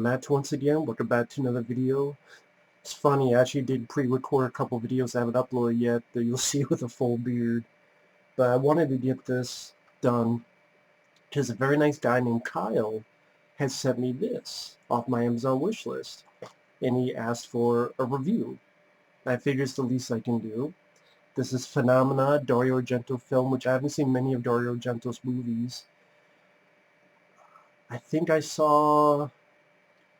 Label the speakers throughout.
Speaker 1: Matt once again. Welcome back to another video. It's funny, I actually did pre-record a couple videos I haven't uploaded yet that you'll see with a full beard. But I wanted to get this done because a very nice guy named Kyle has sent me this off my Amazon wish list. And he asked for a review. I figure it's the least I can do. This is Phenomena, Dario Argento film, which I haven't seen many of Dario Argento's movies. I think I saw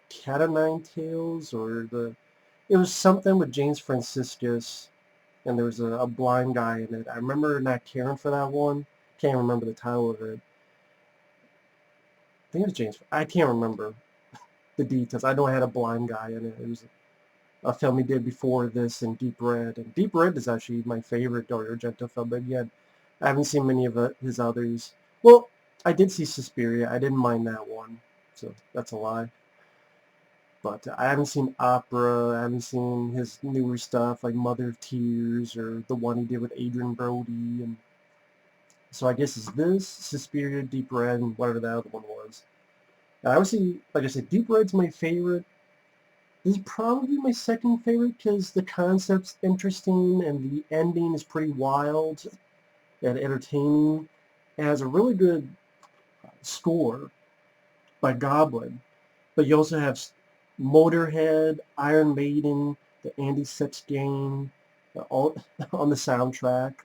Speaker 1: Cat o' Nine Tails, or it was something with James Franciscus, and there was a blind guy in it. I remember not caring for that one. Can't remember the title of it. I think it was James. I can't remember the details. I know I had a blind guy in it. It was a film he did before this, and Deep Red. And Deep Red is actually my favorite Dario Argento film, but yet I haven't seen many of his others. Well, I did see Suspiria. I didn't mind that one, so that's a lie. But I haven't seen Opera. I haven't seen his newer stuff like Mother of Tears or the one he did with Adrian Brody. And so I guess it's this, Suspiria, Deep Red, and whatever that other one was. And obviously, like I said, Deep Red's my favorite. This is probably my second favorite because the concept's interesting and the ending is pretty wild and entertaining. It has a really good score by Goblin. But you also have Motorhead, Iron Maiden, the Andy Sitch Gang, all on the soundtrack.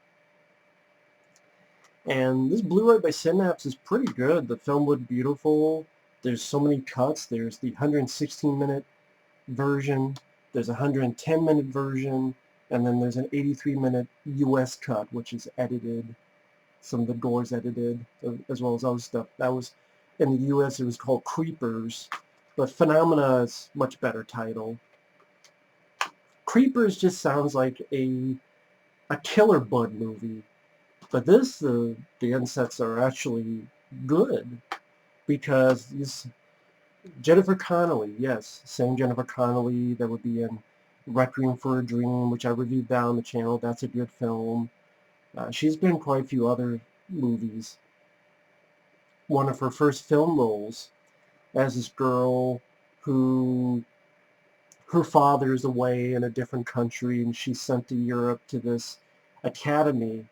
Speaker 1: And this Blu-ray by Synapse is pretty good. The film looked beautiful. There's so many cuts. There's the 116-minute version. There's a 110-minute version. And then there's an 83-minute US cut, which is edited. Some of the gore's edited, as well as other stuff. That was, in the US, it was called Creepers. But Phenomena is a much better title. Creepers just sounds like a Killer Bud movie. But this, the insets are actually good. Because Jennifer Connelly, yes, same Jennifer Connelly that would be in Requiem for a Dream, which I reviewed down on the channel. That's a good film. She's been in quite a few other movies. One of her first film roles as this girl who her father is away in a different country and she's sent to Europe to this academy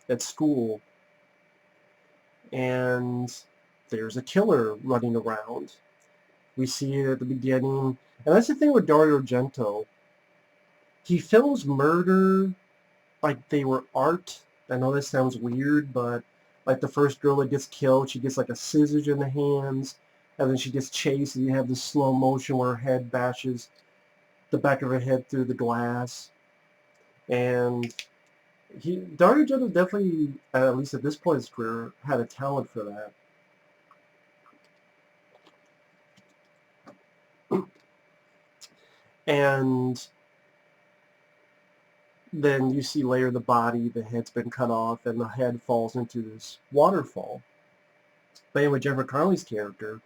Speaker 1: at school, and there's a killer running around. We see it at the beginning, and that's the thing with Dario Argento. He films murder like they were art. I know this sounds weird, but like the first girl that gets killed, she gets like a scissors in the hands, and then she gets chased, and you have this slow motion where her head bashes the back of her head through the glass. And Dario Argento definitely, at least at this point in his career, had a talent for that. And then you see later the body, the head's been cut off, and the head falls into this waterfall. But anyway, Jennifer Connelly's character,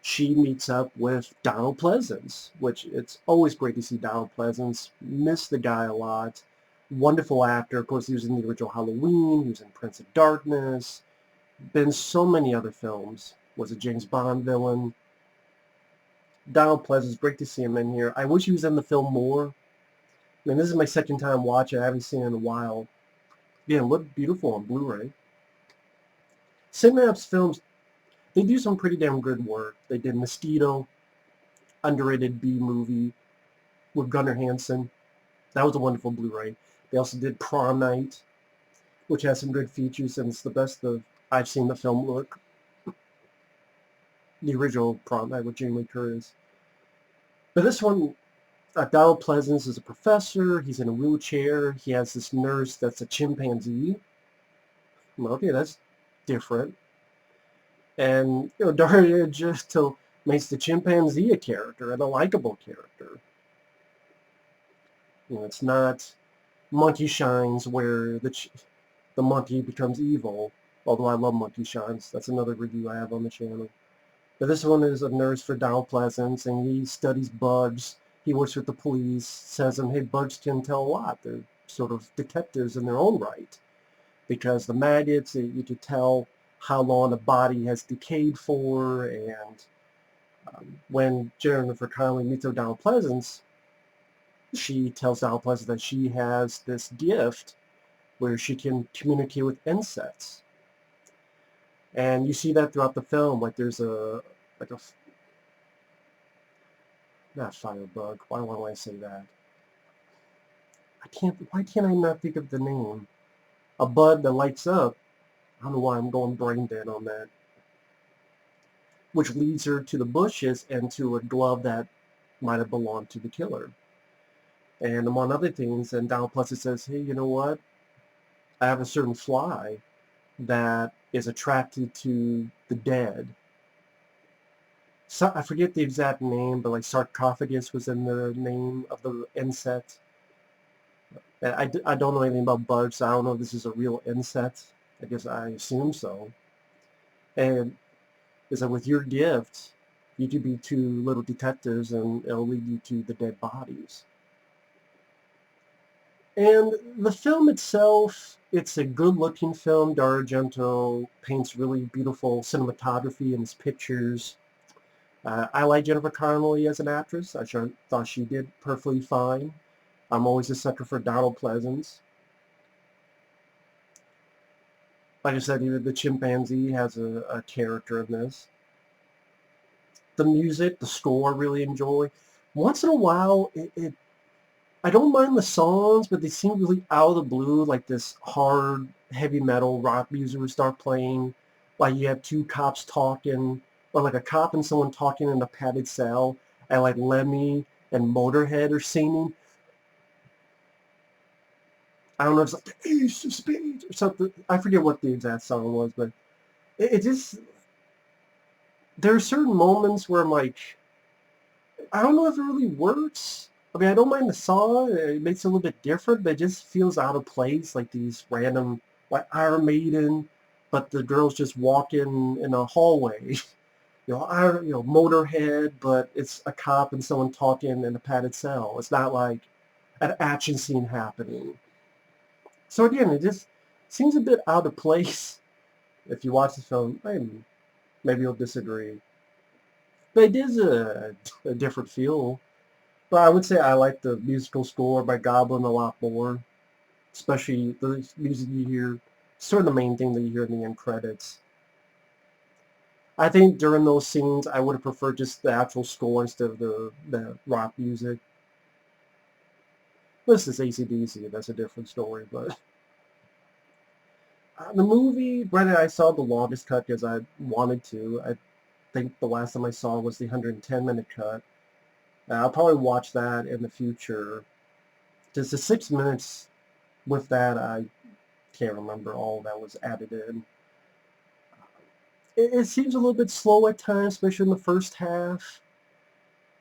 Speaker 1: she meets up with Donald Pleasence, which it's always great to see Donald Pleasence. Miss the guy a lot. Wonderful actor. Of course, he was in the original Halloween. He was in Prince of Darkness. Been in so many other films. Was a James Bond villain. Donald Pleasence, great to see him in here. I wish he was in the film more. I mean, this is my second time watching. I haven't seen it in a while. Yeah, it looked beautiful on Blu-ray. Synapse Films, they do some pretty damn good work. They did Mosquito, underrated B movie with Gunnar Hansen. That was a wonderful Blu-ray. They also did Prom Night, which has some good features, and it's the best I've seen the film look. The original Prom Night with Jamie Lee Curtis. But this one, Donald Pleasence is a professor. He's in a wheelchair. He has this nurse that's a chimpanzee. Well, okay, that's different. And, Dario Argento makes the chimpanzee a character, and a likable character. It's not Monkey Shines where the monkey becomes evil, although I love Monkey Shines. That's another review I have on the channel. But this one is a nurse for Donald Pleasence, and he studies bugs. He works with the police, says them, hey, bugs can tell a lot. They're sort of detectives in their own right. Because the maggots, you could tell how long a body has decayed for, and When Jennifer Connelly meets with Donald Pleasence, she tells Donald Pleasence that she has this gift where she can communicate with insects. And you see that throughout the film. Like there's like a, not firebug. Why do I say that? Why can't I not think of the name? A bud that lights up. I don't know why I'm going brain dead on that. Which leads her to the bushes and to a glove that might have belonged to the killer. And among other things, and Donald Pleasence says, hey, you know what? I have a certain fly that is attracted to the dead. So, I forget the exact name, but like sarcophagus was in the name of the insect. And I don't know anything about bugs, so I don't know if this is a real insect. I guess I assume so. And is that with your gift, you could be two little detectives and it'll lead you to the dead bodies. And the film itself, it's a good-looking film. Dario Argento paints really beautiful cinematography in his pictures. I like Jennifer Connelly as an actress. Thought she did perfectly fine. I'm always a sucker for Donald Pleasence. Like I said, even the chimpanzee has a character in this. The music, the score, I really enjoy. Once in a while, I don't mind the songs, but they seem really out of the blue, like this hard, heavy metal rock music would start playing. Like you have two cops talking, or like a cop and someone talking in a padded cell, and like Lemmy and Motorhead are singing. I don't know, it's like the Ace of Spades or something. I forget what the exact song was, but it just, there are certain moments where I'm like, I don't know if it really works. I mean, I don't mind the song. It makes it a little bit different, but it just feels out of place, like these random, like Iron Maiden, but the girl's just walking in a hallway. Motorhead, but it's a cop and someone talking in a padded cell. It's not like an action scene happening. So again, it just seems a bit out of place. If you watch the film, maybe you'll disagree. But it is a different feel. But I would say I like the musical score by Goblin a lot more, especially the music you hear, sort of the main thing that you hear in the end credits. I think during those scenes, I would have preferred just the actual score instead of the rock music. This is AC/DC, that's a different story, but the movie, granted, I saw the longest cut because I wanted to. I think the last time I saw was the 110-minute cut. I'll probably watch that in the future. Just the 6 minutes with that, I can't remember all that was added in. It seems a little bit slow at times, especially in the first half.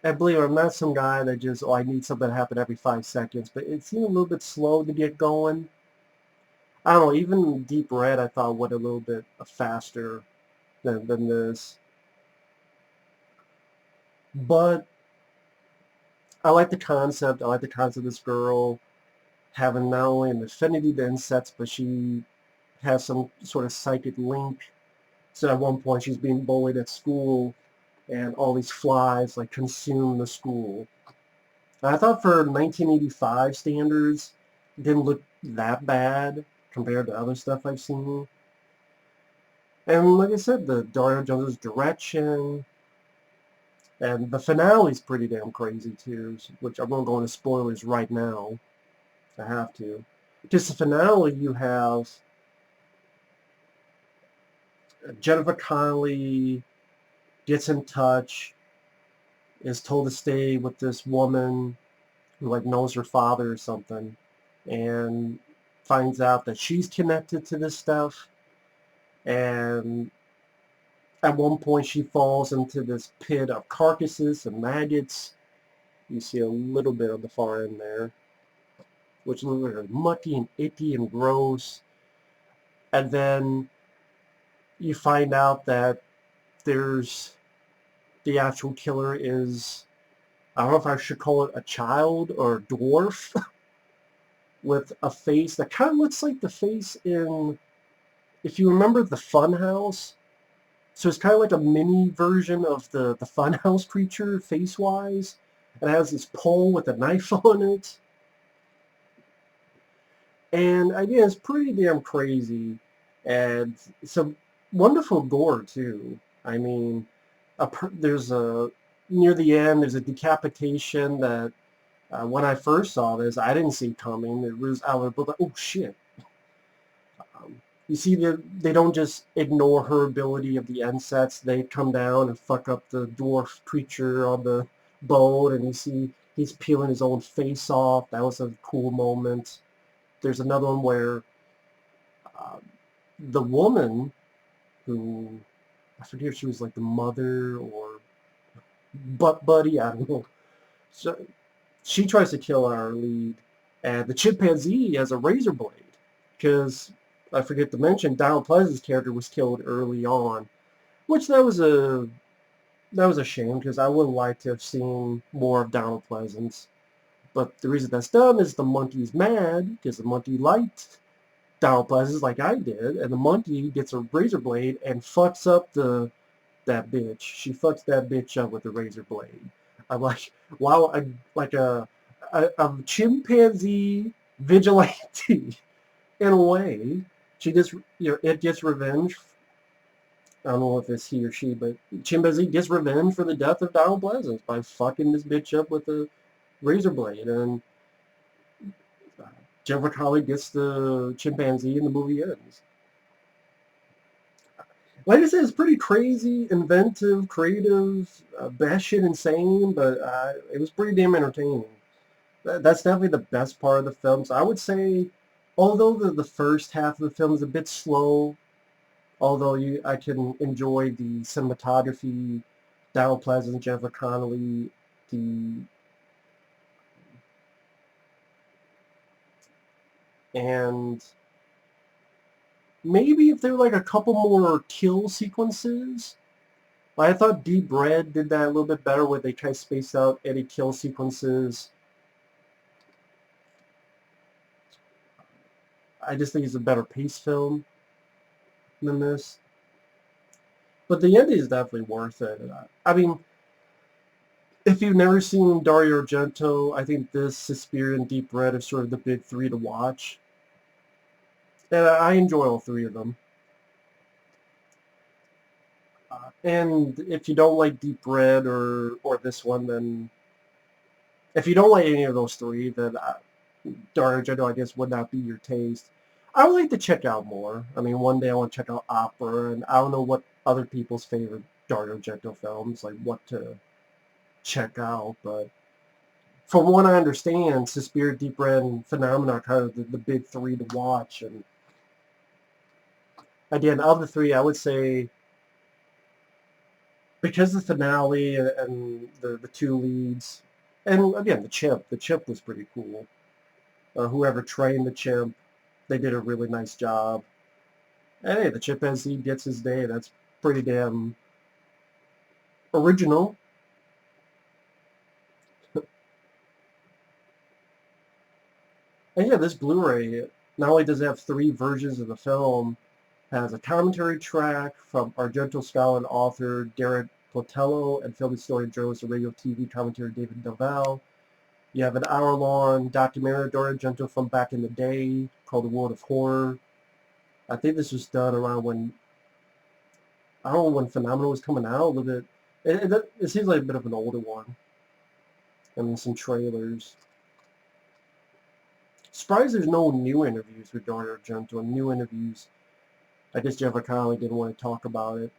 Speaker 1: I believe I'm not some guy that just, I need something to happen every 5 seconds, but it seemed a little bit slow to get going. I don't know, even Deep Red I thought went a little bit faster than this. But I like the concept. I like the concept of this girl having not only an affinity to insects, but she has some sort of psychic link. So at one point she's being bullied at school and all these flies like consume the school. And I thought for 1985 standards, it didn't look that bad compared to other stuff I've seen. And like I said, the Dario Argento's direction and the finale's pretty damn crazy too, which I'm going to go into spoilers right now. I have to. Just the finale, you have Jennifer Connelly gets in touch, is told to stay with this woman who like knows her father or something, and finds out that she's connected to this stuff. And at one point she falls into this pit of carcasses and maggots. You see a little bit of the far end there, which looks like mucky and icky and gross. And then you find out that there's the actual killer is, I don't know if I should call it a child or a dwarf with a face that kind of looks like the face in, if you remember the Funhouse, So it's kind of like a mini version of the Funhouse creature face-wise. It has this pole with a knife on it. And again, it's pretty damn crazy. And some wonderful gore, too. I mean, there's a, near the end, there's a decapitation that, when I first saw this, I didn't see coming. It was out of the book, like, oh shit. You see, they don't just ignore her ability of the insects. They come down and fuck up the dwarf creature on the boat, and you see he's peeling his own face off. That was a cool moment. There's another one where uh, the woman who, I forget if she was like the mother or butt buddy, I don't know. So she tries to kill our lead, and the chimpanzee has a razor blade because I forget to mention Donald Pleasence's character was killed early on, which that was a shame because I would like to have seen more of Donald Pleasence. But the reason that's done is the monkey's mad because the monkey liked Donald Pleasence like I did, and the monkey gets a razor blade and fucks up that bitch. She fucks that bitch up with the razor blade. I'm like, wow, like a chimpanzee vigilante in a way. She just, it gets revenge. I don't know if it's he or she, but chimpanzee gets revenge for the death of Donald Pleasance by fucking this bitch up with a razor blade, and Jennifer Connelly gets the chimpanzee, and the movie ends. Like I said, it's pretty crazy, inventive, creative, batshit insane, but it was pretty damn entertaining. That's definitely the best part of the film. So I would say, although the first half of the film is a bit slow, although I can enjoy the cinematography, Donald Pleasence, Jennifer Connelly, the and maybe if there were like a couple more kill sequences. I thought Deep Red did that a little bit better where they kind of spaced out any kill sequences. I just think it's a better paced film than this. But the ending is definitely worth it. I mean, if you've never seen Dario Argento, I think this, Suspiria, and Deep Red are sort of the big three to watch. And I enjoy all three of them. And if you don't like Deep Red or this one, then if you don't like any of those three, then Dario Argento, I guess, would not be your taste. I would like to check out more. I mean, one day I want to check out Opera, and I don't know what other people's favorite Dario Argento films, like what to check out, but from what I understand, Suspiria, Deep Red, and Phenomena are kind of the big three to watch. And again, of the three, I would say because the finale and the two leads, and again, the chimp was pretty cool. Whoever trained the chimp, they did a really nice job. And hey, the chimpanzee gets his day. That's pretty damn original. And yeah, this Blu-ray, not only does it have three versions of the film, has a commentary track from Argento scholar and author Derek Platello and film historian, journalist, and radio TV commentator David Novell. You have an hour-long documentary Dario Argento from back in the day called The World of Horror. I think this was done around when, I don't know when Phenomena was coming out, a little bit. It seems like a bit of an older one. And then some trailers. Surprised there's no new interviews with Dario Argento. New interviews. I guess Jennifer Connelly didn't want to talk about it.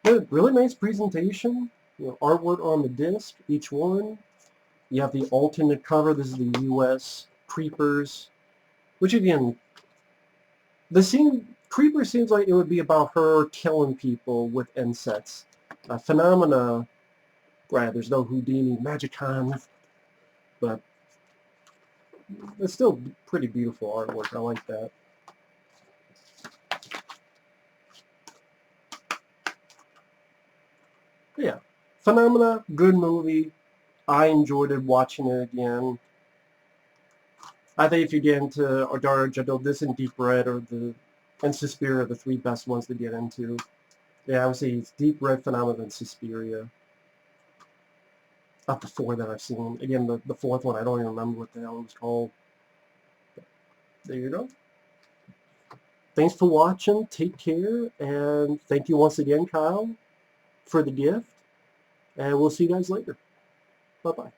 Speaker 1: But really nice presentation. Artwork on the disc, each one. You have the alternate cover. This is the U.S. Creepers, which again, Creeper seems like it would be about her killing people with insects. Phenomena, right? There's no Houdini, Magicon, but it's still pretty beautiful artwork. I like that. But yeah, Phenomena, good movie. I enjoyed it watching it again. I think if you get into Dario Argento, this and Deep Red and Suspiria are the three best ones to get into. Yeah, I would say it's Deep Red Phenomenon, Suspiria. Not the four that I've seen. Again, the fourth one, I don't even remember what the hell it was called. There you go. Thanks for watching. Take care. And thank you once again, Kyle, for the gift. And we'll see you guys later. Bye-bye.